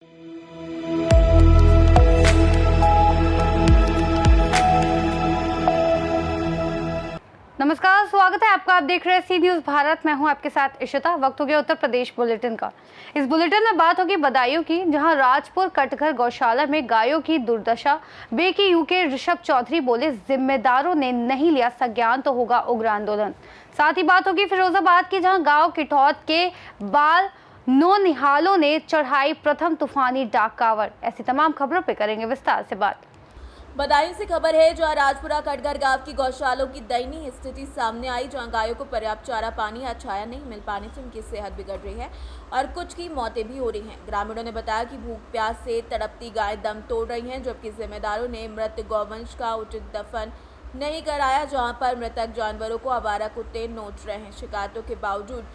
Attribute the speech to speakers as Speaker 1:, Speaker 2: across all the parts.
Speaker 1: नमस्कार, स्वागत है आपका। आप देख रहे हैं सी न्यूज भारत। मैं हूं आपके साथ इशिता। वक्त हो गया उत्तर प्रदेश बुलेटिन का। इस बुलेटिन में बात होगी बदायूं की, जहां राजपुर कटघर गौशाला में गायों की दुर्दशा बेकी के ऋषभ चौधरी बोले, जिम्मेदारों ने नहीं लिया संज्ञान तो होगा उग्र आंदोलन। साथ ही बात होगी फिरोजाबाद की, जहां गांव किठौत के बाल नौनिहालों ने चढ़ाई प्रथम तूफानी डाक कावड़। ऐसी तमाम खबरों पर करेंगे विस्तार से बात।
Speaker 2: बदायूं से खबर है, जहां राजपुरा कटघर गांव की गौशालों की दयनीय स्थिति सामने आई, जहां गायों को पर्याप्त चारा पानी या छाया नहीं मिल पाने से उनकी सेहत बिगड़ रही है और कुछ की मौतें भी हो रही हैं। ग्रामीणों ने बताया कि भूख प्यास से तड़पती गाय दम तोड़ रही हैं, जबकि जिम्मेदारों ने मृत गौवंश का उचित दफन नहीं कराया, जहां पर मृतक जानवरों को आवारा कुत्ते नोच रहे हैं। शिकायतों के बावजूद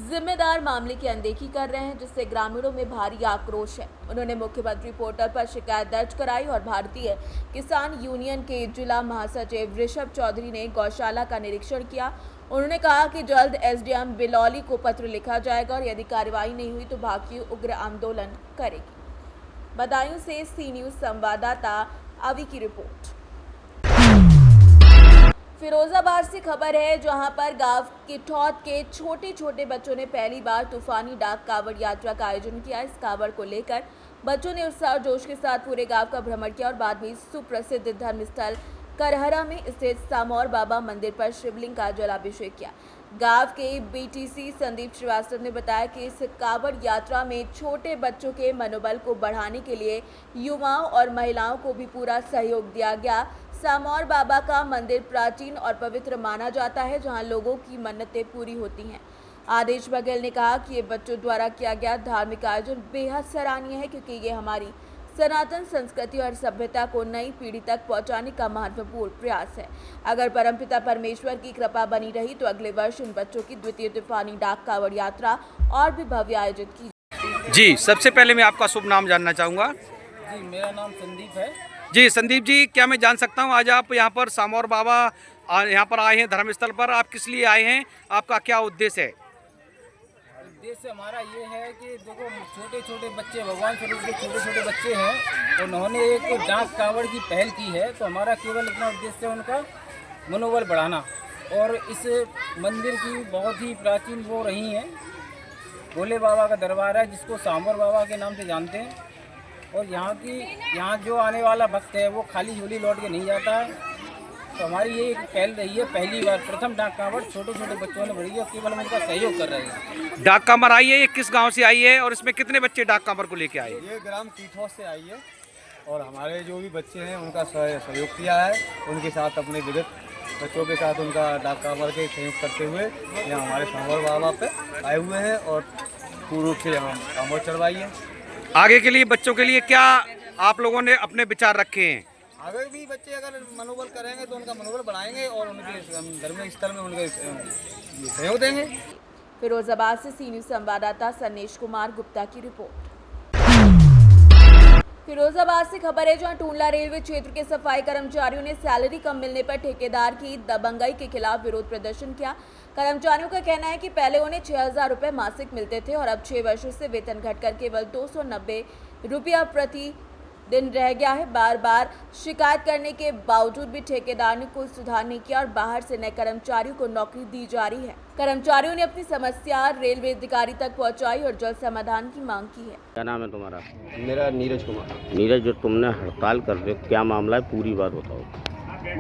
Speaker 2: जिम्मेदार मामले की अनदेखी कर रहे हैं, जिससे ग्रामीणों में भारी आक्रोश है। उन्होंने मुख्यमंत्री पोर्टल पर शिकायत दर्ज कराई और भारतीय किसान यूनियन के जिला महासचिव ऋषभ चौधरी ने गौशाला का निरीक्षण किया। उन्होंने कहा कि जल्द एसडीएम बिलौली को पत्र लिखा जाएगा और यदि कार्रवाई नहीं हुई तो भाजपा उग्र आंदोलन करेगी। बदायूं से सी न्यूज संवाददाता अवी की रिपोर्ट। फिरोजाबाद से खबर है, जहां पर गांव किठौत के छोटे छोटे बच्चों ने पहली बार तूफानी डाक कावड़ यात्रा का आयोजन किया। इस कावड़ को लेकर बच्चों ने उत्साह जोश के साथ पूरे गांव का भ्रमण किया और बाद में सुप्रसिद्ध धर्मस्थल करहरा में स्थित सामौर बाबा मंदिर पर शिवलिंग का जलाभिषेक किया। गांव के बीटीसी संदीप श्रीवास्तव ने बताया कि इस कावड़ यात्रा में छोटे बच्चों के मनोबल को बढ़ाने के लिए युवाओं और महिलाओं को भी पूरा सहयोग दिया गया। सामौर बाबा का मंदिर प्राचीन और पवित्र माना जाता है, जहां लोगों की मन्नतें पूरी होती हैं। आदेश बघेल ने कहा कि ये बच्चों द्वारा किया गया धार्मिक आयोजन बेहद सराहनीय है, क्योंकि ये हमारी सनातन संस्कृति और सभ्यता को नई पीढ़ी तक पहुंचाने का महत्वपूर्ण प्रयास है। अगर परमपिता परमेश्वर की कृपा बनी रही तो अगले वर्ष इन बच्चों की द्वितीय तूफानी डाक कावड़ यात्रा और भी भव्य आयोजित की।
Speaker 3: जी, सबसे पहले मैं आपका शुभ नाम जानना चाहूँगा।
Speaker 4: जी, मेरा नाम संदीप है।
Speaker 3: जी संदीप जी, क्या मैं जान सकता हूँ आज आप यहाँ पर सामौर बाबा यहाँ पर आए हैं धर्मस्थल पर, आप किस लिए आए हैं, आपका क्या उद्देश्य है?
Speaker 4: उद्देश्य हमारा ये है कि देखो छोटे छोटे बच्चे, भगवान स्वरूप के छोटे छोटे बच्चे हैं, तो उन्होंने एक डाक कावड़ की पहल की है, तो हमारा केवल इतना उद्देश्य है उनका मनोबल बढ़ाना। और इस मंदिर की बहुत ही प्राचीन वो रही हैं, भोले बाबा का दरबार है जिसको सामौर बाबा के नाम से जानते हैं। और यहाँ जो आने वाला भक्त है वो खाली झोली लौट के नहीं जाता है। तो हमारी ये एक पहल रही है, पहली बार प्रथम डाक कावड़ छोटे छोटे बच्चों ने भरी है, केवल हम उनका सहयोग कर रहे हैं।
Speaker 3: डाक कांवर आई है, ये किस गांव से आई है और इसमें कितने बच्चे डाक कांवर को लेके आए?
Speaker 5: ये ग्राम किठौत से आई है और हमारे जो भी बच्चे हैं उनका सहयोग किया है। उनके साथ अपने विगत बच्चों के साथ उनका डाक कांवर के सहयोग करते हुए यहाँ हमारे सामौर बाबा पे आए हुए हैं और पूर्ण रूप से यहाँ कांवर चढ़वाई है।
Speaker 3: आगे के लिए बच्चों के लिए क्या आप लोगों ने अपने विचार रखे हैं?
Speaker 5: आगे भी बच्चे अगर मनोबल करेंगे तो उनका मनोबल बढ़ाएंगे और उनके धार्मिक स्तर में उनके सहयोग देंगे।
Speaker 2: फिरोजाबाद से सी न्यूज संवाददाता सन्नेश कुमार गुप्ता की रिपोर्ट। फिरोजाबाद से खबर है, जहां टूंडला रेलवे क्षेत्र के सफाई कर्मचारियों ने सैलरी कम मिलने पर ठेकेदार की दबंगई के खिलाफ विरोध प्रदर्शन किया। कर्मचारियों का कहना है कि पहले उन्हें 6,000 रुपये मासिक मिलते थे और अब 6 वर्षों से वेतन घटकर केवल 290 रुपया प्रति दिन रह गया है। बार बार शिकायत करने के बावजूद भी ठेकेदार ने कोई सुधार नहीं किया और बाहर से नए कर्मचारियों को नौकरी दी जा रही है। कर्मचारियों ने अपनी समस्या रेलवे अधिकारी तक पहुंचाई और जल्द समाधान की मांग की है।
Speaker 6: क्या नाम है तुम्हारा?
Speaker 5: मेरा नीरज कुमार।
Speaker 6: नीरज, जो तुमने हड़ताल कर रहे हो, क्या मामला है, पूरी बात बताओ।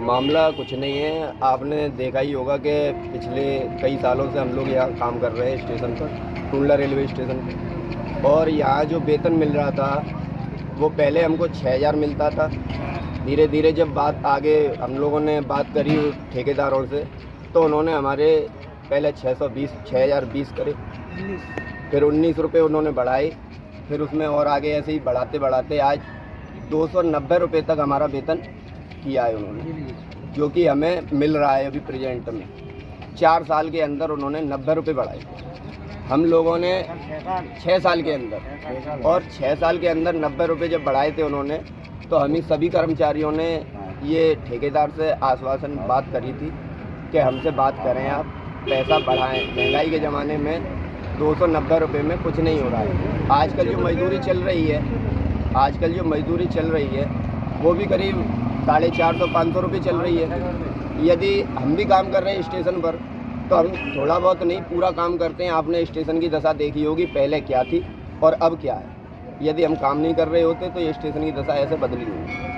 Speaker 7: मामला कुछ नहीं है, आपने देखा ही होगा कि पिछले कई सालों से हम लोग यहाँ काम कर रहे हैं स्टेशन पर, टूंडला रेलवे स्टेशन पर, और यहाँ जो वेतन मिल रहा था वो पहले हमको 6,000 मिलता था। धीरे धीरे जब बात आगे हम लोगों ने बात करी ठेकेदारों से तो उन्होंने हमारे पहले 6,020 करे, फिर 19 रुपये उन्होंने बढ़ाए, फिर उसमें और आगे ऐसे ही बढ़ाते बढ़ाते आज 290 रुपये तक हमारा वेतन किया है उन्होंने, जो कि हमें मिल रहा है अभी प्रेजेंट में। 4 साल के अंदर उन्होंने 90 रुपये बढ़ाए, हम लोगों ने 6 साल के अंदर, और 6 साल के अंदर 90 रुपये जब बढ़ाए थे उन्होंने, तो हम सभी कर्मचारियों ने ये ठेकेदार से आश्वासन बात करी थी कि हमसे बात करें, आप पैसा बढ़ाएं। महंगाई के ज़माने में 290 रुपये में कुछ नहीं हो रहा है। आजकल जो मजदूरी चल रही है वो भी करीब 450-500 रुपये चल रही है। यदि हम भी काम कर रहे हैं स्टेशन पर तो हम थोड़ा बहुत नहीं पूरा काम करते हैं। आपने स्टेशन की दशा देखी होगी पहले क्या थी और अब क्या है। यदि हम काम नहीं कर रहे होते तो ये स्टेशन की दशा ऐसे बदली नहीं।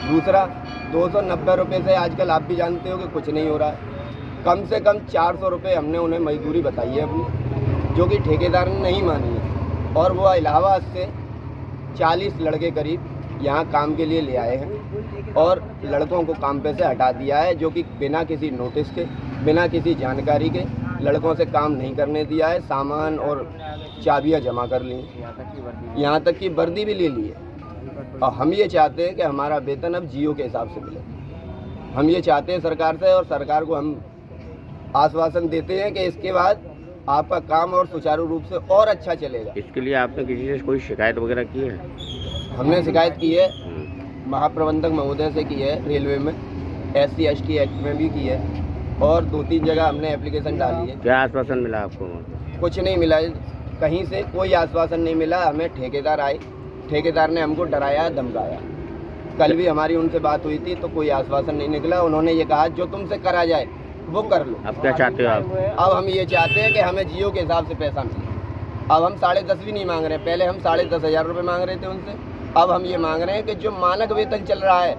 Speaker 7: दूसरा 290 रुपये से आजकल आप भी जानते हो कि कुछ नहीं हो रहा है। कम से कम 400 रुपये हमने उन्हें मजदूरी बताई है अपनी, जो कि ठेकेदार ने नहीं मानी है। और वो इलाहाबाद से 40 लड़के करीब यहाँ काम के लिए ले आए हैं और लड़कों को काम पे से हटा दिया है, जो कि बिना किसी नोटिस के, बिना किसी जानकारी के लड़कों से काम नहीं करने दिया है। सामान और चाबियाँ जमा कर ली, यहाँ तक कि वर्दी भी ले ली है। और हम ये चाहते हैं कि हमारा वेतन अब जियो के हिसाब से मिले। हम ये चाहते हैं सरकार से, और सरकार को हम आश्वासन देते हैं कि इसके बाद आपका काम और सुचारू रूप से और अच्छा चलेगा।
Speaker 6: इसके लिए आपने किसी से कोई शिकायत वगैरह की है?
Speaker 7: हमने शिकायत की है, महाप्रबंधक महोदय से की है, रेलवे में, SC/ST एक्ट में भी की है, और 2-3 जगह हमने एप्लीकेशन डाली है।
Speaker 6: क्या आश्वासन मिला आपको?
Speaker 7: कुछ नहीं मिला, कहीं से कोई आश्वासन नहीं मिला। हमें ठेकेदार आए, ठेकेदार ने हमको डराया, धमकाया। कल भी हमारी उनसे बात हुई थी तो कोई आश्वासन नहीं निकला। उन्होंने ये कहा जो तुमसे करा जाए वो कर लो।
Speaker 6: अब क्या चाहते हो आप?
Speaker 7: अब हम ये चाहते हैं कि हमें जियो के हिसाब से पैसा मिले। अब हम 10.5 भी नहीं मांग रहे हैं, पहले हम 10,500 रुपये मांग रहे थे उनसे। अब हम ये मांग रहे हैं कि जो मानक वेतन चल रहा है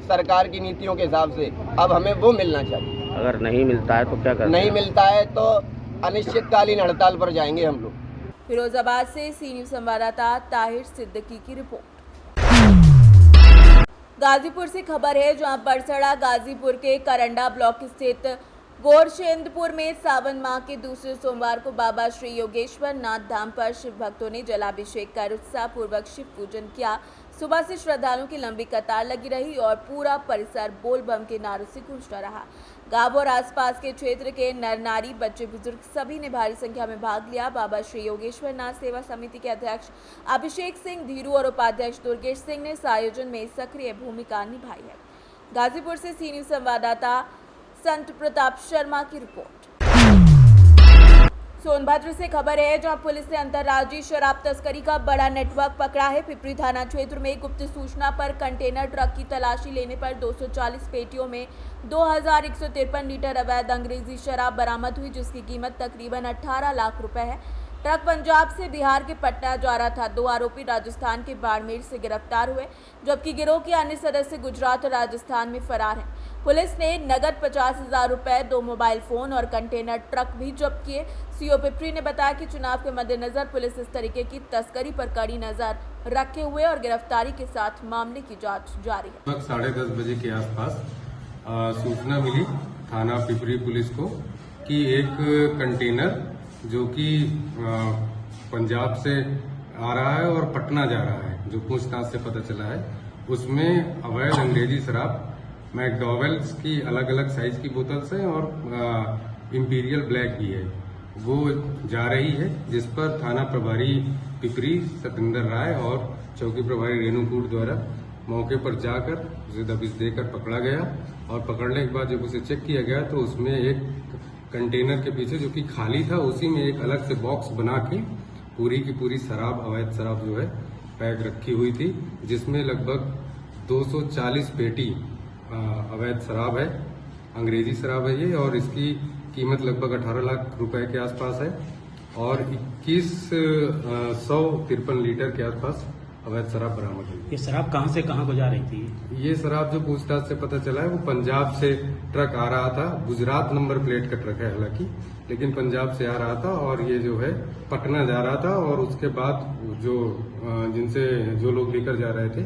Speaker 7: सरकार की नीतियों के हिसाब से, अब हमें वो मिलना चाहिए।
Speaker 6: अगर नहीं मिलता है तो क्या करें?
Speaker 7: नहीं मिलता है तो अनिश्चितकालीन हड़ताल पर जाएंगे हम लोग।
Speaker 2: फिरोजाबाद से सी न्यूज़ संवाददाता ताहिर सिद्दीकी की रिपोर्ट। गाजीपुर से खबर है, जहां बरसड़ा गाजीपुर के करंडा ब्लॉक स्थित गोरचंदपुर में सावन माह के दूसरे सोमवार को बाबा श्री योगेश्वर नाथ धाम पर शिव भक्तों ने जलाभिषेक कर उत्साह पूर्वक शिव पूजन किया। सुबह से श्रद्धालुओं की लंबी कतार लगी रही और पूरा परिसर बोल बम के नारों से गूंजता रहा। गांव और आसपास के क्षेत्र के नर नारी, बच्चे बुजुर्ग सभी ने भारी संख्या में भाग लिया। बाबा श्री योगेश्वर नाथ सेवा समिति के अध्यक्ष अभिषेक सिंह धीरू और उपाध्यक्ष दुर्गेश सिंह ने इस आयोजन में सक्रिय भूमिका निभाई है। गाजीपुर से सी न्यूज़ संवाददाता संत प्रताप शर्मा की रिपोर्ट। सोनभद्र से खबर है, जहां पुलिस ने अंतर्राज्यीय शराब तस्करी का बड़ा नेटवर्क पकड़ा है। पिपरी थाना क्षेत्र में गुप्त सूचना पर कंटेनर ट्रक की तलाशी लेने पर 240 पेटियों में 2153 लीटर अवैध अंग्रेजी शराब बरामद हुई, जिसकी कीमत तकरीबन 18 लाख रुपए है। ट्रक पंजाब से बिहार के पटना जा रहा था। 2 आरोपी राजस्थान के बाड़मेर से गिरफ्तार हुए, जबकि गिरोह के अन्य सदस्य गुजरात और राजस्थान में फरार हैं। पुलिस ने नगद 50,000 रुपए, 2 मोबाइल फोन और कंटेनर ट्रक भी जब्त किए। सीओ पिपरी ने बताया कि चुनाव के मद्देनजर पुलिस इस तरीके की तस्करी पर कड़ी नजर रखे हुए और गिरफ्तारी के साथ मामले की जांच जारी है।
Speaker 8: लगभग 10:30 बजे के आसपास सूचना मिली थाना पिपरी पुलिस को कि एक कंटेनर जो कि पंजाब से आ रहा है और पटना जा रहा है, जो पूछताछ से पता चला है, उसमें अवैध अंग्रेजी शराब मैकडॉवेल्स की अलग अलग साइज की बोतल्स हैं और इंपीरियल ब्लैक भी है, वो जा रही है, जिस पर थाना प्रभारी पिपरी सतेंद्र राय और चौकी प्रभारी रेणुकूट द्वारा मौके पर जाकर उसे दबिश देकर पकड़ा गया। और पकड़ने के बाद जब उसे चेक किया गया तो उसमें एक कंटेनर के पीछे, जो कि खाली था, उसी में एक अलग से बॉक्स बना के पूरी की पूरी शराब, अवैध शराब जो है पैक रखी हुई थी, जिसमें लगभग 240 पेटी अवैध शराब है, अंग्रेजी शराब है ये, और इसकी कीमत लगभग 18 लाख रुपए के आसपास है और 2153 लीटर के आसपास अवैध शराब बरामद हुई।
Speaker 9: ये शराब कहां से कहां को जा रही थी?
Speaker 8: ये शराब जो पूछताछ से पता चला है वो पंजाब से ट्रक आ रहा था, गुजरात नंबर प्लेट का ट्रक है हालांकि, लेकिन पंजाब से आ रहा था और ये जो है पटना जा रहा था। और उसके बाद जो लोग लेकर जा रहे थे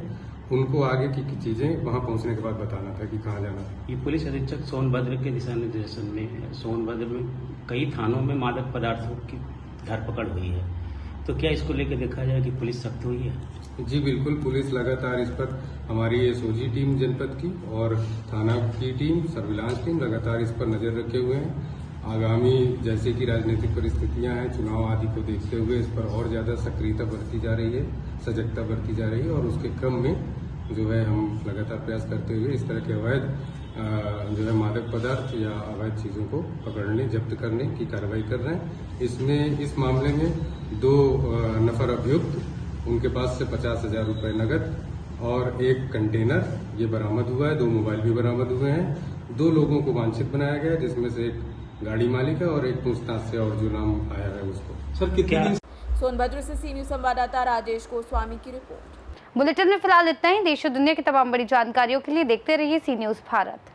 Speaker 8: उनको आगे की चीजें वहां पहुंचने के बाद बताना था कि कहाँ जाना था।
Speaker 9: ये पुलिस अधीक्षक सोनभद्र के दिशा निर्देशन में सोनभद्र में कई थानों में मादक पदार्थों की धरपकड़ हुई है, तो क्या इसको लेकर देखा जाए कि पुलिस सख्त हुई है?
Speaker 8: जी बिल्कुल, पुलिस लगातार इस पर, हमारी एसओजी टीम जनपद की और थाना की टीम, सर्विलांस टीम लगातार इस पर नजर रखे हुए हैं। आगामी जैसे कि राजनीतिक परिस्थितियां हैं, चुनाव आदि को देखते हुए इस पर और ज्यादा सक्रियता बरती जा रही है, सजगता बरती जा रही है और उसके क्रम में जो है हम लगातार प्रयास करते हुए इस तरह के अवैध जो है मादक पदार्थ या अवैध चीज़ों को पकड़ने जब्त करने की कार्रवाई कर रहे हैं। इसमें इस मामले में 2 नफर अभियुक्त, उनके पास से 50,000 रुपये नगद और एक कंटेनर ये बरामद हुआ है। 2 मोबाइल भी बरामद हुए हैं। 2 लोगों को वांछित बनाया गया, जिसमें से एक गाड़ी मालिक है और एक पूछताछ से और जो नाम आया है उसको।
Speaker 3: सर कितने दिन
Speaker 2: सोनभद्र से सी न्यूज संवाददाता राजेश गोस्वामी की रिपोर्ट।
Speaker 1: बुलेटिन में फिलहाल इतना ही। देश और दुनिया की तमाम बड़ी जानकारियों के लिए देखते रहिए सी न्यूज़ भारत।